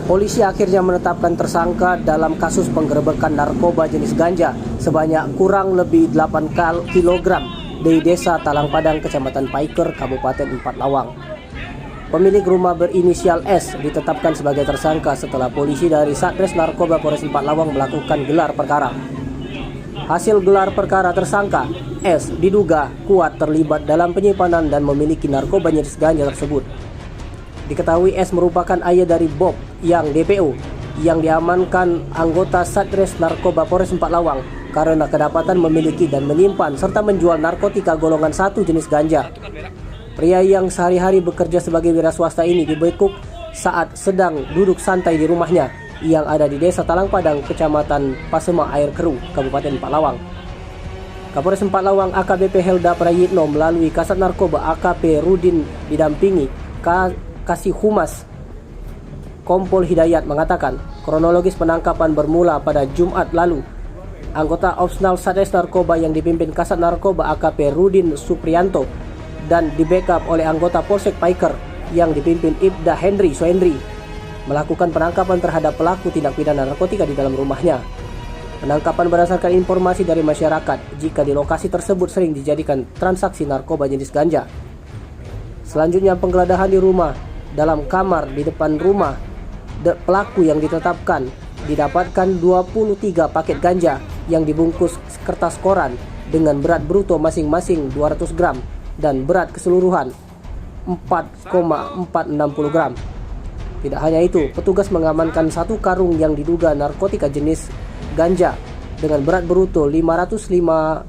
Polisi akhirnya menetapkan tersangka dalam kasus penggerebekan narkoba jenis ganja sebanyak kurang lebih 8 kg di Desa Talang Padang, Kecamatan Paiker, Kabupaten Empat Lawang. Pemilik rumah berinisial S ditetapkan sebagai tersangka setelah polisi dari Satres Narkoba Polres Empat Lawang melakukan gelar perkara. Hasil gelar perkara, tersangka S diduga kuat terlibat dalam penyimpanan dan memiliki narkoba jenis ganja tersebut. Diketahui S merupakan ayah dari Bob yang DPO yang diamankan anggota Satres Narkoba Polres Empat Lawang karena kedapatan memiliki dan menyimpan serta menjual narkotika golongan 1 jenis ganja. Pria yang sehari-hari bekerja sebagai wira swasta ini dibekuk saat sedang duduk santai di rumahnya yang ada di Desa Talang Padang, Kecamatan Pasema Air Keruh, Kabupaten Empat Lawang. Kapolres Empat Lawang AKBP Helda Prayitno melalui Kasat Narkoba AKP Rudin didampingi Kasih Humas Kompol Hidayat mengatakan kronologis penangkapan bermula pada Jumat lalu. Anggota Opsnal Satres Narkoba yang dipimpin Kasat Narkoba AKP Rudin Suprianto dan di backup oleh anggota Polsek Paiker yang dipimpin Ibda Hendri Soendri melakukan penangkapan terhadap pelaku tindak pidana narkotika di dalam rumahnya. Penangkapan berdasarkan informasi dari masyarakat jika di lokasi tersebut sering dijadikan transaksi narkoba jenis ganja. Selanjutnya penggeledahan di rumah. Dalam kamar di depan rumah pelaku yang ditetapkan didapatkan 23 paket ganja yang dibungkus kertas koran dengan berat bruto masing-masing 200 gram dan berat keseluruhan 4,460 gram. Tidak hanya itu, petugas mengamankan 1 karung yang diduga narkotika jenis ganja dengan berat bruto 550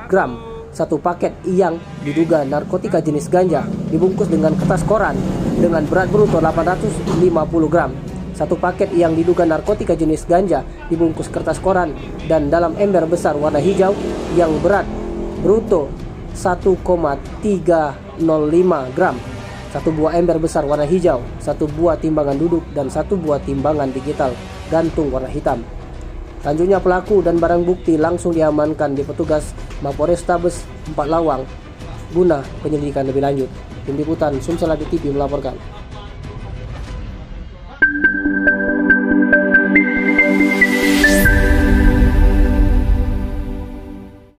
gram, 1 paket yang diduga narkotika jenis ganja dibungkus dengan kertas koran dengan berat bruto 850 gram, 1 paket yang diduga narkotika jenis ganja dibungkus kertas koran dan dalam ember besar warna hijau yang berat bruto 1,305 gram, 1 buah ember besar warna hijau, 1 buah timbangan duduk dan 1 buah timbangan digital gantung warna hitam. Selanjutnya pelaku dan barang bukti langsung diamankan di petugas Mapolrestabes Empat Lawang guna penyelidikan lebih lanjut. Tim Liputan Sumsel TV melaporkan.